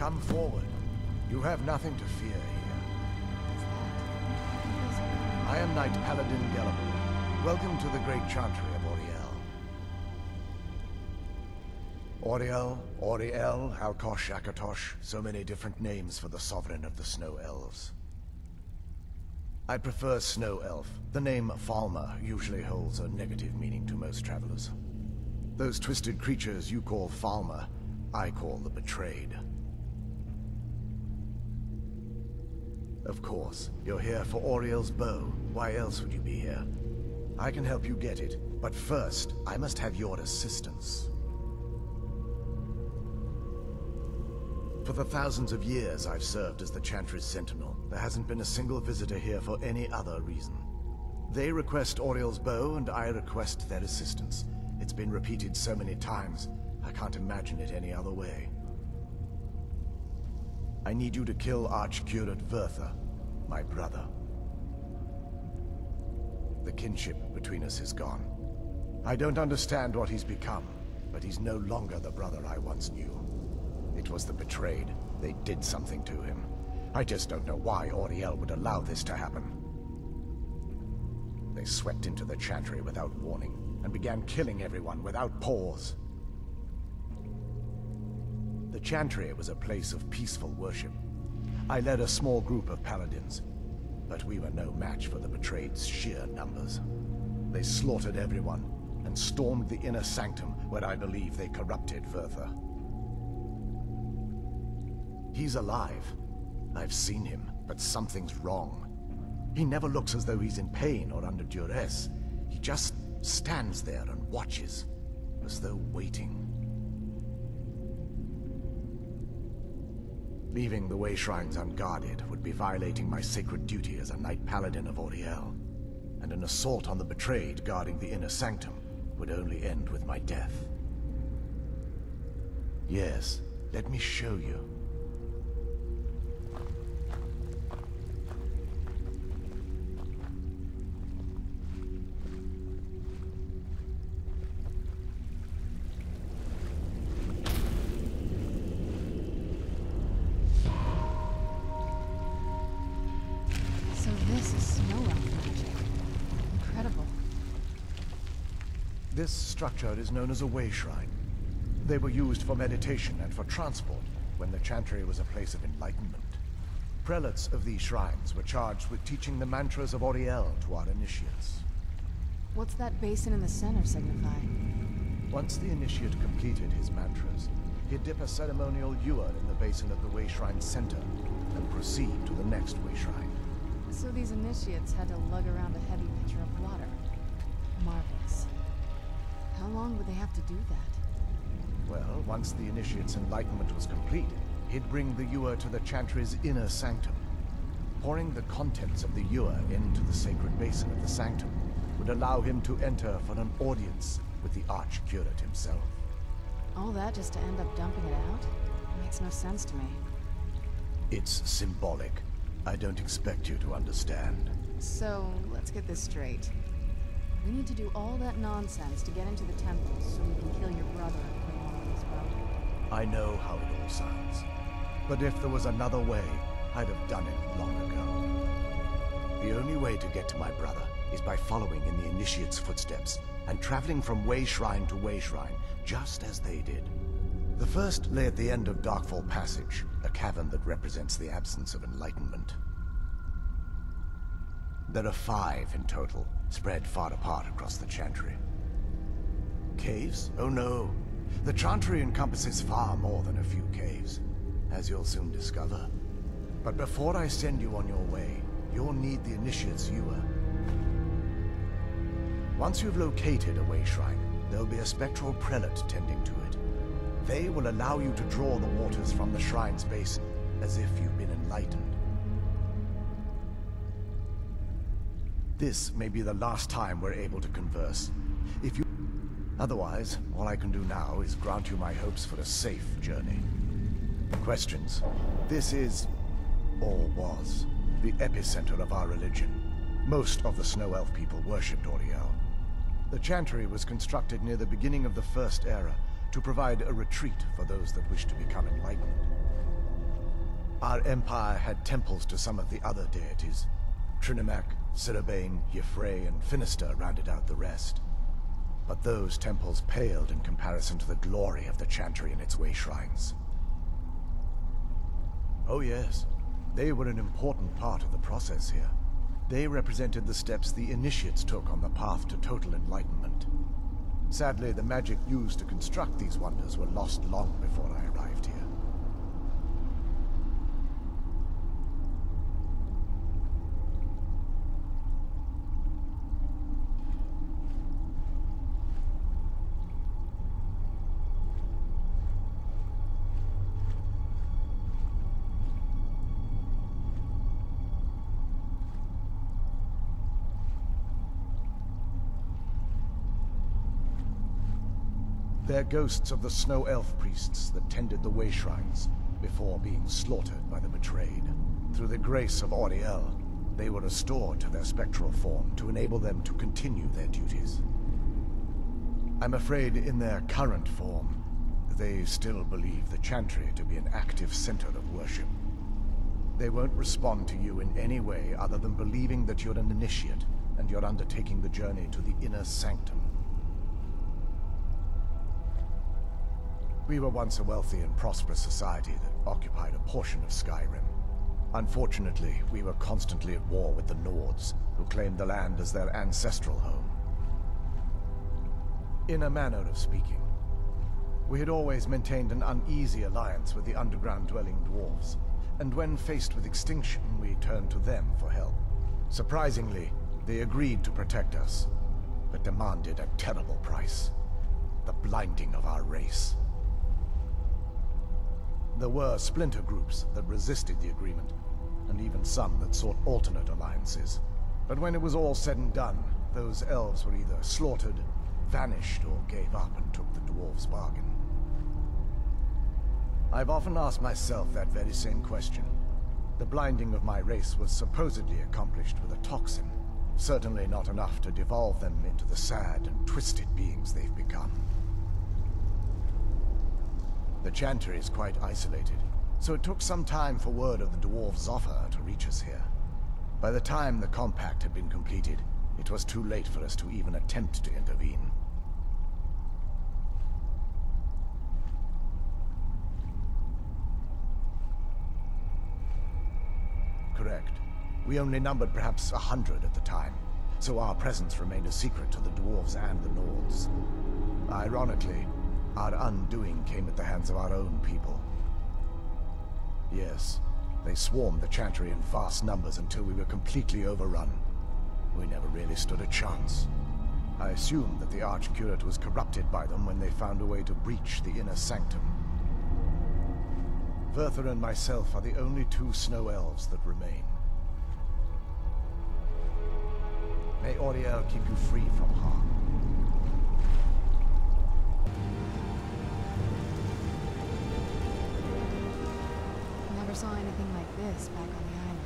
Come forward. You have nothing to fear here. I am Knight Paladin Gellerby. Welcome to the great chantry of Auriel. Auriel, Alkosh, Akatosh, so many different names for the sovereign of the Snow Elves. I prefer Snow Elf. The name Falmer usually holds a negative meaning to most travelers. Those twisted creatures you call Falmer, I call the Betrayed. Of course, you're here for Auriel's bow. Why else would you be here? I can help you get it, but first, I must have your assistance. For the thousands of years I've served as the Chantry's sentinel, there hasn't been a single visitor here for any other reason. They request Auriel's bow, and I request their assistance. It's been repeated so many times, I can't imagine it any other way. I need you to kill Archcurate Vertha, my brother. The kinship between us is gone. I don't understand what he's become, but he's no longer the brother I once knew. It was the Betrayed. They did something to him. I just don't know why Auriel would allow this to happen. They swept into the Chantry without warning, and began killing everyone without pause. The Chantry was a place of peaceful worship. I led a small group of paladins, but we were no match for the Betrayed's sheer numbers. They slaughtered everyone, and stormed the Inner Sanctum, where I believe they corrupted Vertha. He's alive. I've seen him, but something's wrong. He never looks as though he's in pain or under duress. He just stands there and watches, as though waiting. Leaving the way shrines unguarded would be violating my sacred duty as a Knight Paladin of Auriel, and an assault on the Betrayed guarding the Inner Sanctum would only end with my death. Yes, let me show you. This structure is known as a way shrine. They were used for meditation and for transport when the Chantry was a place of enlightenment. Prelates of these shrines were charged with teaching the mantras of Auriel to our initiates. What's that basin in the center signify? Once the initiate completed his mantras, he'd dip a ceremonial ewer in the basin of the way shrine's center and proceed to the next way shrine. So these initiates had to lug around a heavy pitcher of water. Marvelous. How long would they have to do that? Well, once the initiate's enlightenment was complete, he'd bring the ewer to the Chantry's Inner Sanctum. Pouring the contents of the ewer into the sacred basin of the sanctum would allow him to enter for an audience with the Archcurate himself. All that just to end up dumping it out? Makes no sense to me. It's symbolic. I don't expect you to understand. So, let's get this straight. We need to do all that nonsense to get into the temple so we can kill your brother and put him on his boat. I know how it all sounds. But if there was another way, I'd have done it long ago. The only way to get to my brother is by following in the initiate's footsteps and traveling from way shrine to way shrine, just as they did. The first lay at the end of Darkfall Passage, a cavern that represents the absence of enlightenment. There are 5 in total, spread far apart across the Chantry. Caves? Oh no. The Chantry encompasses far more than a few caves, as you'll soon discover. But before I send you on your way, you'll need the initiate's ewer. Once you've located a way shrine, there'll be a spectral prelate tending to it. They will allow you to draw the waters from the shrine's basin, as if you've been enlightened. This may be the last time we're able to converse. Otherwise, all I can do now is grant you my hopes for a safe journey. Questions? This is, or was, the epicenter of our religion. Most of the Snow Elf people worshipped Auriel. The Chantry was constructed near the beginning of the First Era to provide a retreat for those that wish to become enlightened. Our empire had temples to some of the other deities. Trinimac, Sirabane, Y'ffre, and Finister rounded out the rest. But those temples paled in comparison to the glory of the Chantry and its way shrines. Oh yes, they were an important part of the process here. They represented the steps the initiates took on the path to total enlightenment. Sadly, the magic used to construct these wonders were lost long before I arrived here. They're ghosts of the Snow Elf priests that tended the way shrines before being slaughtered by the betrayed. Through the grace of Auriel, they were restored to their spectral form to enable them to continue their duties. I'm afraid in their current form, they still believe the Chantry to be an active center of worship. They won't respond to you in any way other than believing that you're an initiate and you're undertaking the journey to the Inner Sanctum. We were once a wealthy and prosperous society that occupied a portion of Skyrim. Unfortunately, we were constantly at war with the Nords, who claimed the land as their ancestral home. In a manner of speaking, we had always maintained an uneasy alliance with the underground-dwelling dwarves, and when faced with extinction, we turned to them for help. Surprisingly, they agreed to protect us, but demanded a terrible price: the blinding of our race. There were splinter groups that resisted the agreement, and even some that sought alternate alliances. But when it was all said and done, those elves were either slaughtered, vanished, or gave up and took the dwarves' bargain. I've often asked myself that very same question. The blinding of my race was supposedly accomplished with a toxin, certainly not enough to devolve them into the sad and twisted beings they've become. The Chantry is quite isolated, so it took some time for word of the dwarves' offer to reach us here. By the time the compact had been completed, it was too late for us to even attempt to intervene. Correct. We only numbered perhaps 100 at the time, so our presence remained a secret to the dwarves and the Nords. Ironically, our undoing came at the hands of our own people. Yes, they swarmed the Chantry in vast numbers until we were completely overrun. We never really stood a chance. I assumed that the Archcurate was corrupted by them when they found a way to breach the Inner Sanctum. Verther and myself are the only two Snow Elves that remain. May Auriel keep you free from harm. Never saw anything like this back on the island.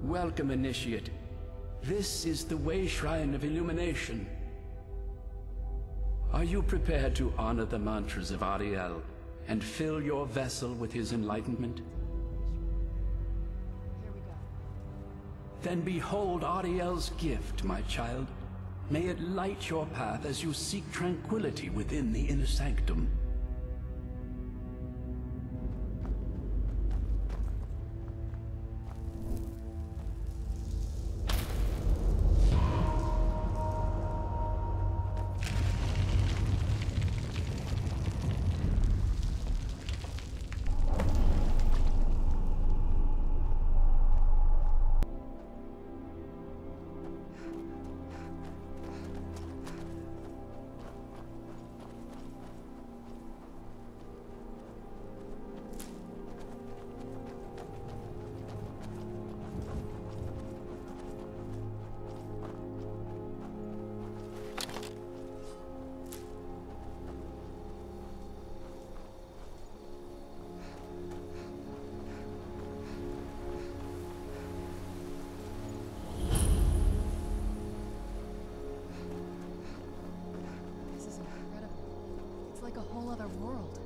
Welcome, Initiate. This is the Way Shrine of Illumination. Are you prepared to honor the mantras of Auriel and fill your vessel with his enlightenment? Here we go. Then behold Auriel's gift, my child. May it light your path as you seek tranquility within the Inner Sanctum. Like a whole other world.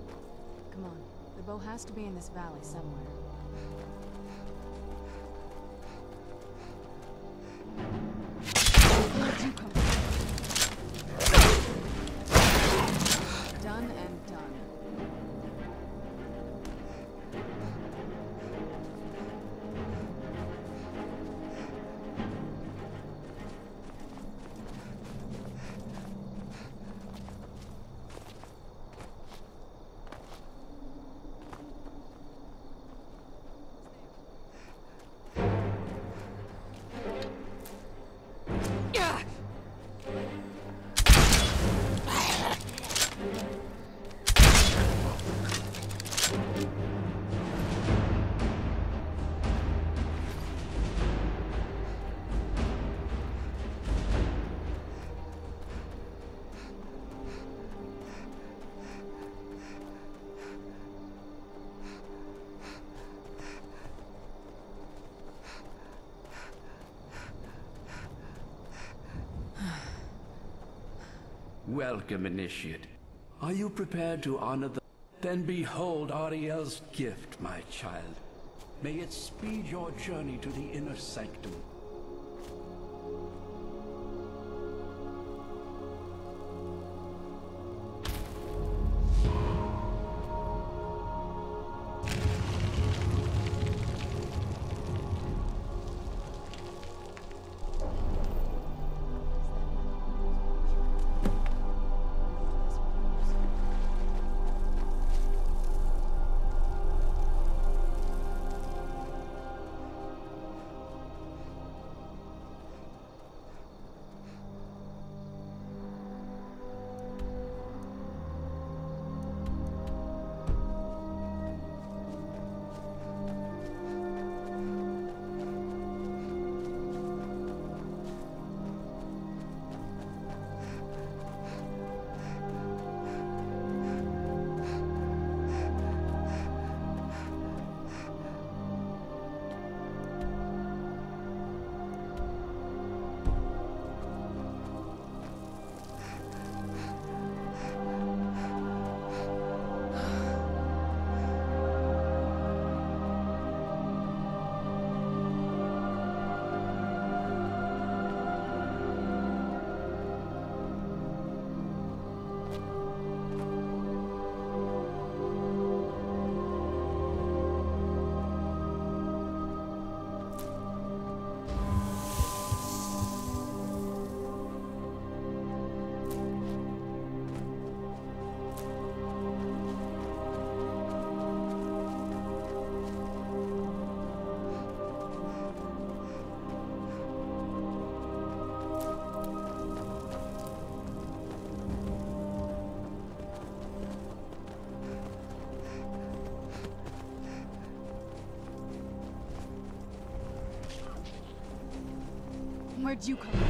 Come on, the bow has to be in this valley somewhere. Where'd you come from? Done and done. Welcome, Initiate. Are you prepared to honor the... Then behold Auriel's gift, my child. May it speed your journey to the Inner Sanctum. Where'd you come from?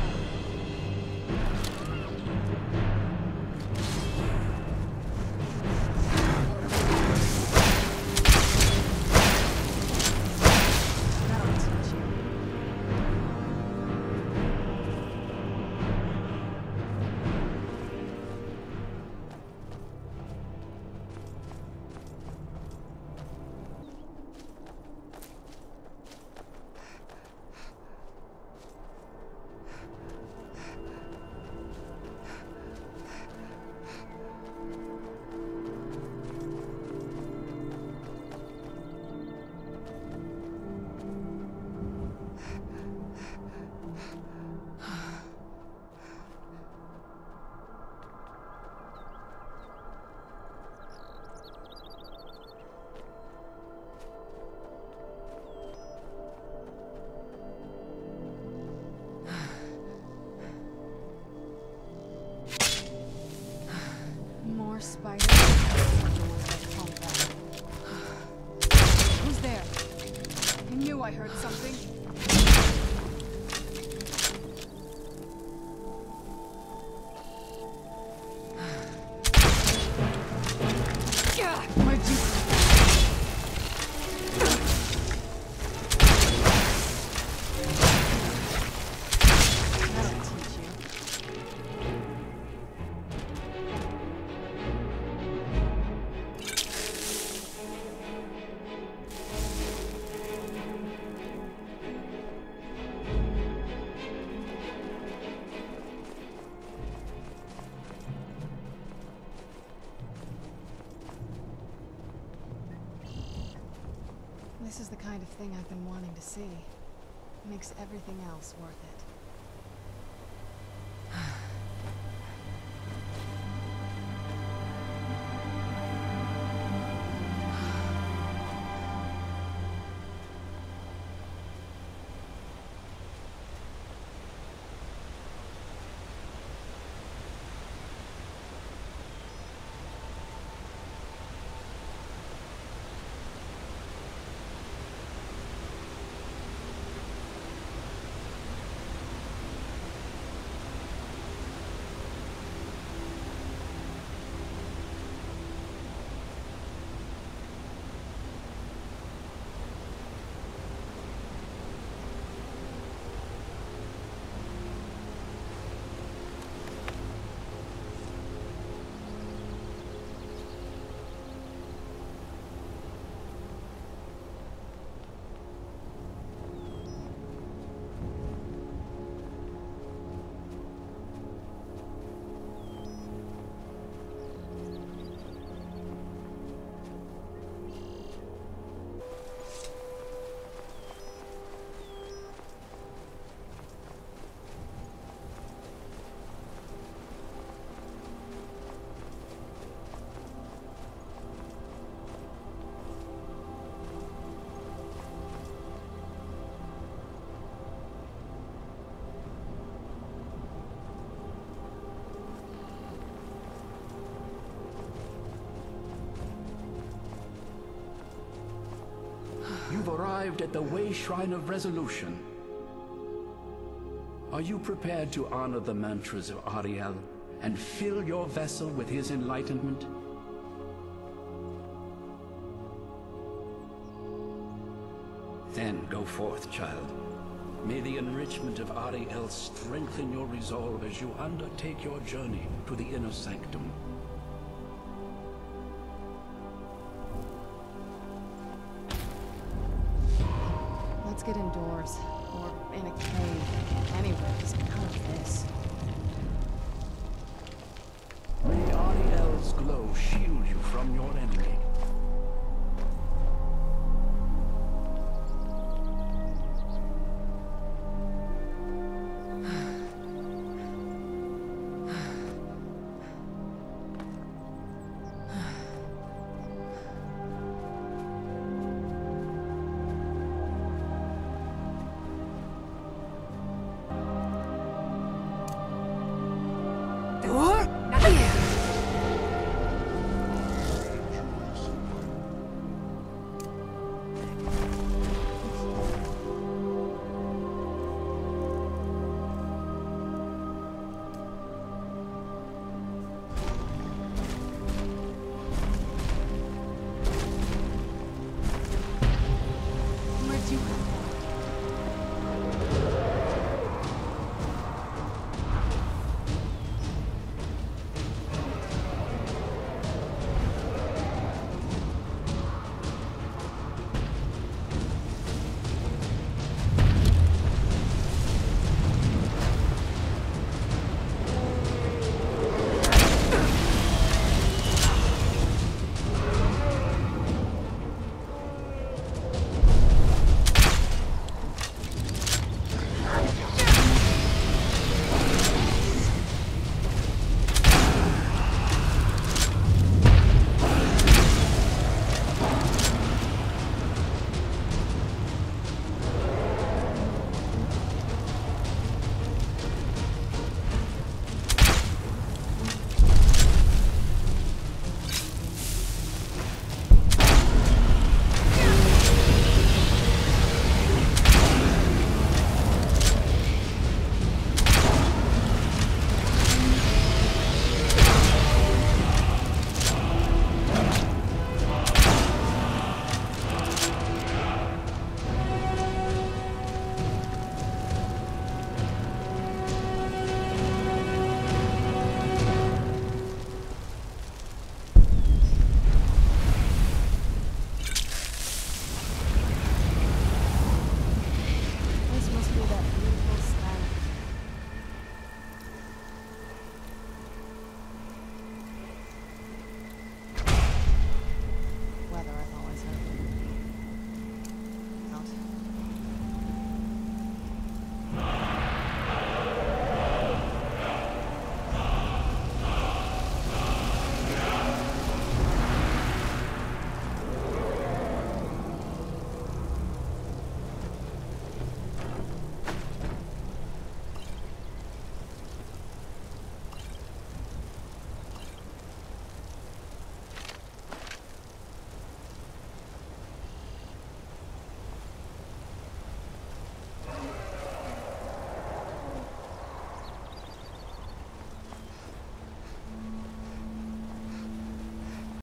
More spiders. Who's there? I knew I heard something. Where'd you... That'll teach you. This is the kind of thing I've been wanting to see. Makes everything else worth it. You've arrived at the Way Shrine of Resolution. Are you prepared to honor the mantras of Auriel and fill your vessel with his enlightenment? Then go forth, child. May the enrichment of Auriel strengthen your resolve as you undertake your journey to the Inner Sanctum. Let's get indoors, or in a cave, anywhere just out of this. May Auriel's glow shield you from your enemy.